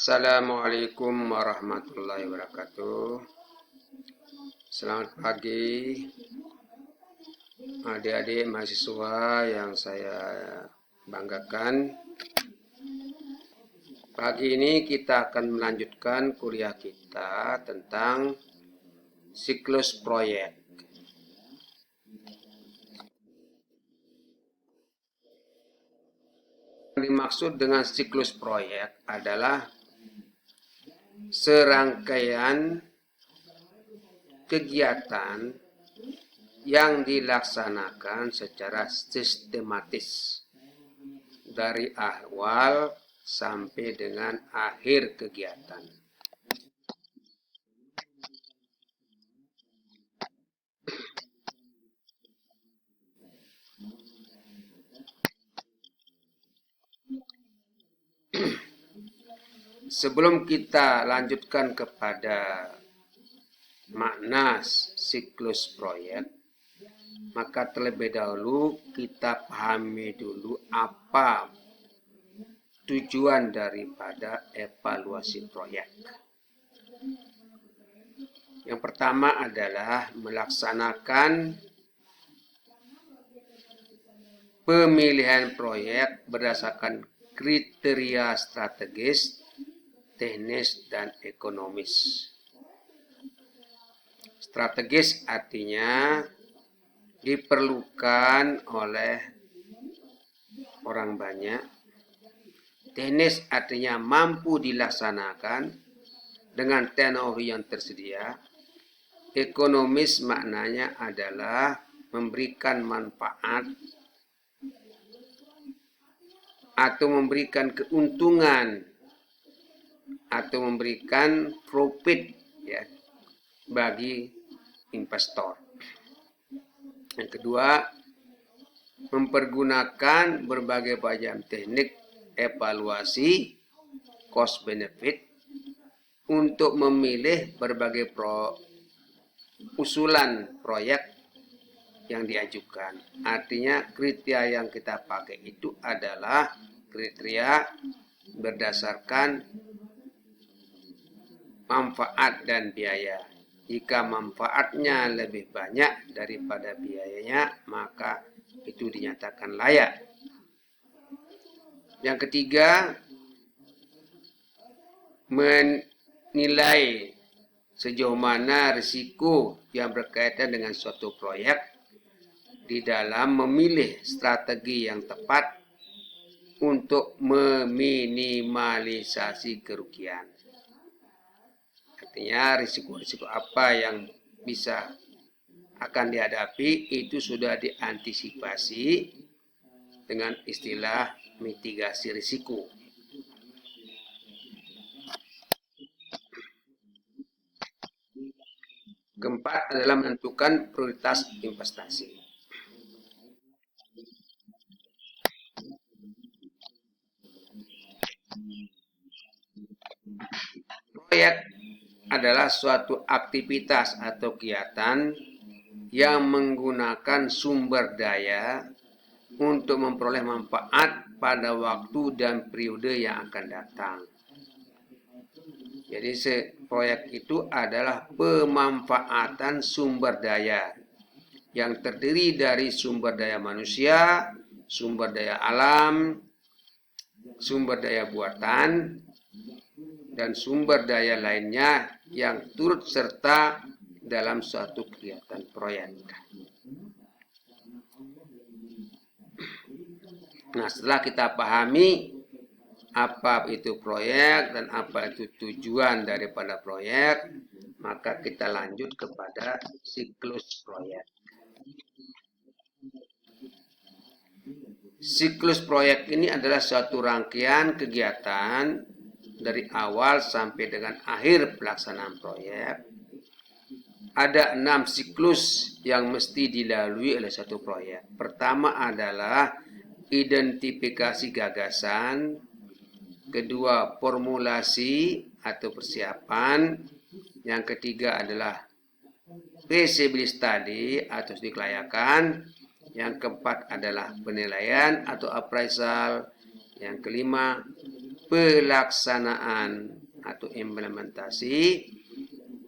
Assalamualaikum warahmatullahi wabarakatuh. Selamat pagi adik-adik mahasiswa yang saya banggakan. Pagi ini kita akan melanjutkan kuliah kita tentang siklus proyek. Yang dimaksud dengan siklus proyek adalah serangkaian kegiatan yang dilaksanakan secara sistematis dari awal sampai dengan akhir kegiatan. Sebelum kita lanjutkan kepada makna siklus proyek, maka terlebih dahulu kita pahami dulu apa tujuan daripada evaluasi proyek. Yang pertama adalah melaksanakan pemilihan proyek berdasarkan kriteria strategis, teknis, dan ekonomis. Strategis artinya diperlukan oleh orang banyak. Teknis artinya mampu dilaksanakan dengan teknologi yang tersedia. Ekonomis maknanya adalah memberikan manfaat atau memberikan keuntungan atau memberikan profit ya bagi investor. Yang kedua, mempergunakan berbagai macam teknik evaluasi cost benefit untuk memilih berbagai usulan proyek yang diajukan. Artinya kriteria yang kita pakai itu adalah kriteria berdasarkan manfaat dan biaya. Jika manfaatnya lebih banyak daripada biayanya, maka itu dinyatakan layak. Yang ketiga, menilai sejauh mana risiko yang berkaitan dengan suatu proyek di dalam memilih strategi yang tepat untuk meminimalisasi kerugian. Artinya risiko-risiko apa yang bisa akan dihadapi itu sudah diantisipasi dengan istilah mitigasi risiko. Keempat adalah menentukan prioritas investasi. Proyek adalah suatu aktivitas atau kegiatan yang menggunakan sumber daya untuk memperoleh manfaat pada waktu dan periode yang akan datang. Jadi proyek itu adalah pemanfaatan sumber daya yang terdiri dari sumber daya manusia, sumber daya alam, sumber daya buatan, dan sumber daya lainnya yang turut serta dalam suatu kegiatan proyek. Nah, setelah kita pahami apa itu proyek dan apa itu tujuan daripada proyek, maka kita lanjut kepada siklus proyek. Siklus proyek ini adalah suatu rangkaian kegiatan dari awal sampai dengan akhir pelaksanaan proyek. Ada 6 siklus yang mesti dilalui oleh satu proyek. Pertama adalah identifikasi gagasan. Kedua, formulasi atau persiapan. Yang ketiga adalah feasibility study atau studi kelayakan. Yang keempat adalah penilaian atau appraisal. Yang kelima, pelaksanaan atau implementasi,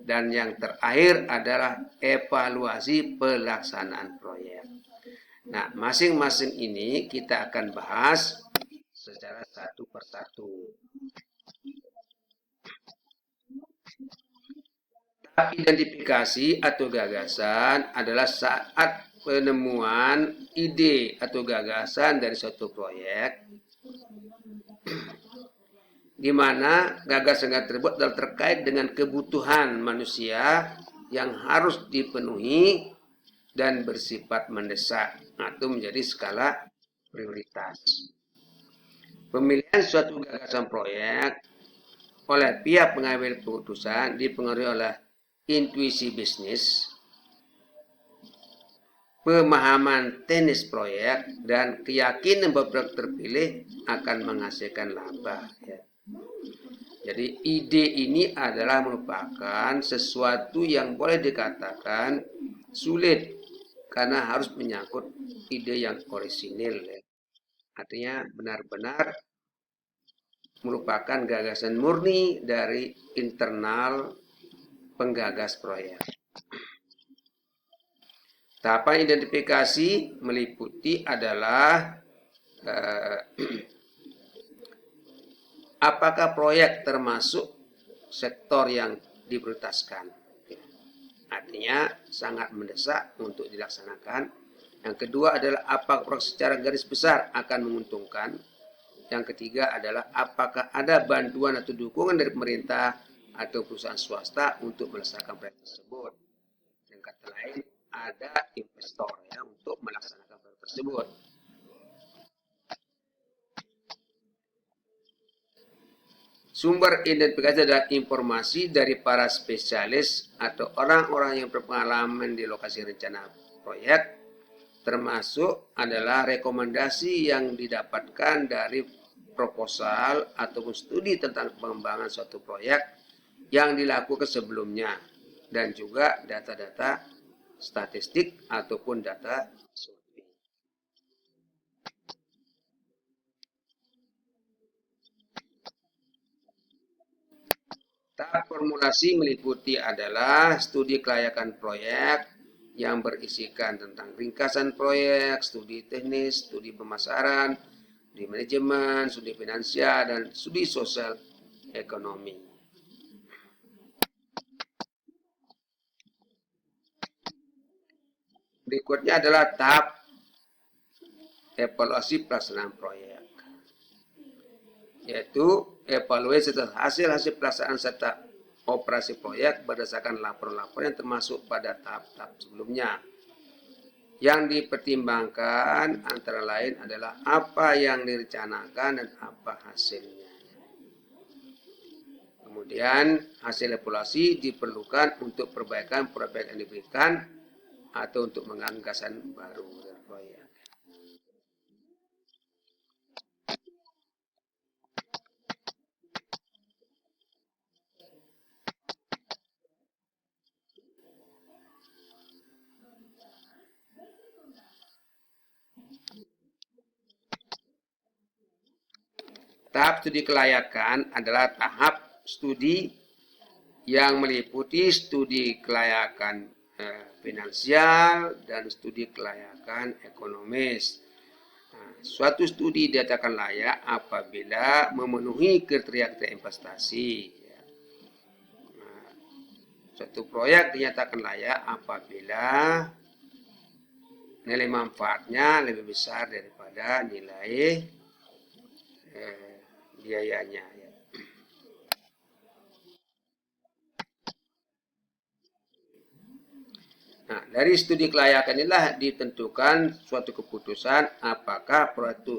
dan yang terakhir adalah evaluasi pelaksanaan proyek. Nah, masing-masing ini kita akan bahas secara satu persatu. Identifikasi atau gagasan adalah saat penemuan ide atau gagasan dari suatu proyek, di mana gagasan tersebut adalah terkait dengan kebutuhan manusia yang harus dipenuhi dan bersifat mendesak atau menjadi skala prioritas. Pemilihan suatu gagasan proyek oleh pihak pengambil keputusan dipengaruhi oleh intuisi bisnis, pemahaman teknis proyek, dan keyakinan bahwa proyek terpilih akan menghasilkan laba. Jadi ide ini adalah merupakan sesuatu yang boleh dikatakan sulit karena harus menyangkut ide yang orisinil. Artinya benar-benar merupakan gagasan murni dari internal penggagas proyek. Tahapan identifikasi meliputi adalah apakah proyek termasuk sektor yang diprioritaskan. Artinya sangat mendesak untuk dilaksanakan. Yang kedua adalah apakah proyek secara garis besar akan menguntungkan. Yang ketiga adalah apakah ada bantuan atau dukungan dari pemerintah atau perusahaan swasta untuk melaksanakan proyek tersebut. Yang kata lain, ada investor untuk melaksanakan proyek tersebut. Sumber identifikasi adalah informasi dari para spesialis atau orang-orang yang berpengalaman di lokasi rencana proyek, termasuk adalah rekomendasi yang didapatkan dari proposal ataupun studi tentang pengembangan suatu proyek yang dilakukan sebelumnya, dan juga data-data statistik ataupun data survei. Tahap formulasi meliputi adalah studi kelayakan proyek yang berisikan tentang ringkasan proyek, studi teknis, studi pemasaran, studi manajemen, studi finansial, dan studi sosial ekonomi. Berikutnya adalah tahap evaluasi pelaksanaan proyek, yaitu evaluasi hasil pelaksanaan serta operasi proyek berdasarkan laporan-laporan yang termasuk pada tahap-tahap sebelumnya. Yang dipertimbangkan antara lain adalah apa yang direncanakan dan apa hasilnya. Kemudian hasil evaluasi diperlukan untuk perbaikan proyek yang diberikan atau untuk menganggasan baru dari proyek. Tahap studi kelayakan adalah tahap studi yang meliputi studi kelayakan finansial dan studi kelayakan ekonomis. Suatu studi dinyatakan layak apabila memenuhi kriteria investasi. Suatu proyek dinyatakan layak apabila nilai manfaatnya lebih besar daripada nilai biayanya. Nah, dari studi kelayakan inilah ditentukan suatu keputusan apakah proyek itu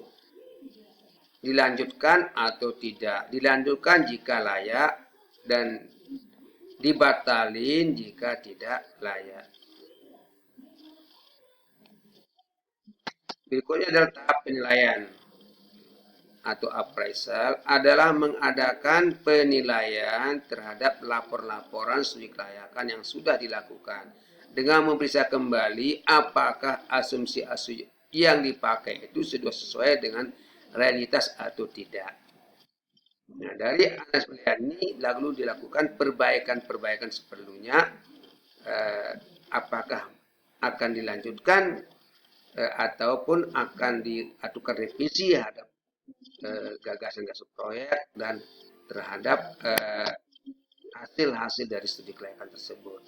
dilanjutkan atau tidak. Dilanjutkan jika layak dan dibatalin jika tidak layak. Berikutnya adalah tahap penilaian atau appraisal, adalah mengadakan penilaian terhadap lapor-laporan studi kelayakan yang sudah dilakukan dengan memeriksa kembali apakah asumsi-asumsi yang dipakai itu sudah sesuai dengan realitas atau tidak. Nah, dari anas pilihan ini lalu dilakukan perbaikan-perbaikan seperlunya. Apakah akan dilanjutkan ataupun akan diaturkan revisi terhadap gagasan-gagasan proyek dan terhadap hasil-hasil dari studi kelayakan tersebut.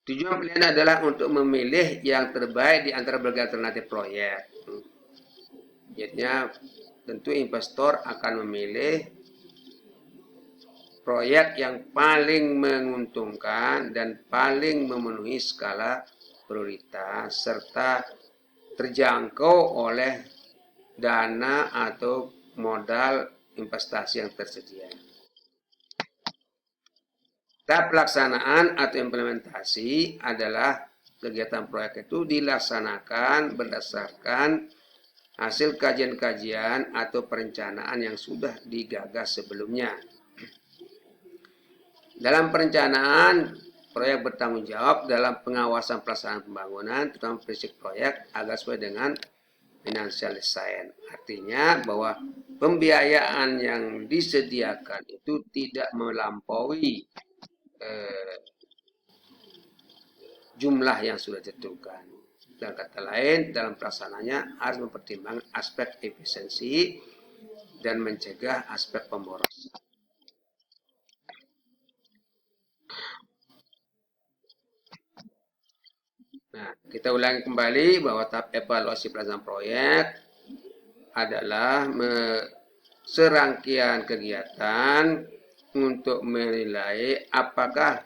Tujuan pilihan adalah untuk memilih yang terbaik di antara berbagai alternatif proyek. Jadinya tentu investor akan memilih proyek yang paling menguntungkan dan paling memenuhi skala prioritas serta terjangkau oleh dana atau modal investasi yang tersedia. Tahap pelaksanaan atau implementasi adalah kegiatan proyek itu dilaksanakan berdasarkan hasil kajian-kajian atau perencanaan yang sudah digagas sebelumnya. Dalam perencanaan, proyek bertanggung jawab dalam pengawasan pelaksanaan pembangunan, terutama prinsip proyek agar sesuai dengan financial design. Artinya bahwa pembiayaan yang disediakan itu tidak melampaui jumlah yang sudah ditentukan. Dengan kata lain, dalam pelaksanaannya harus mempertimbangkan aspek efisiensi dan mencegah aspek pemborosan. Nah, kita ulangi kembali bahwa tahap evaluasi pelaksanaan proyek adalah serangkaian kegiatan untuk menilai apakah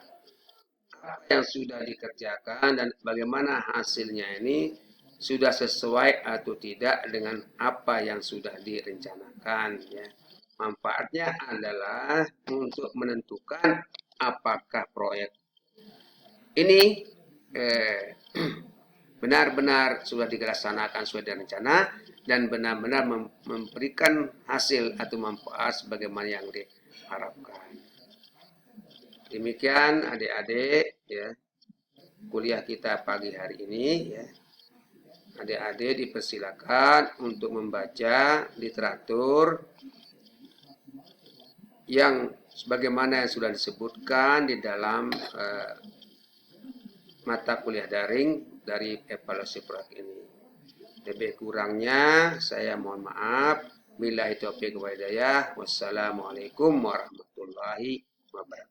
apa yang sudah dikerjakan dan bagaimana hasilnya ini sudah sesuai atau tidak dengan apa yang sudah direncanakan. Ya. Manfaatnya adalah untuk menentukan apakah proyek ini benar-benar sudah dilaksanakan sesuai dengan rencana dan benar-benar memberikan hasil atau manfaat sebagaimana yang diharapkan. Demikian adik-adik ya kuliah kita pagi hari ini ya. Adik-adik dipersilakan untuk membaca literatur yang sebagaimana yang sudah disebutkan di dalam mata kuliah daring dari evaluasi proyek ini. Lebih kurangnya saya mohon maaf. Billahi taufiq wal hidayah. Wassalamualaikum warahmatullahi wabarakatuh.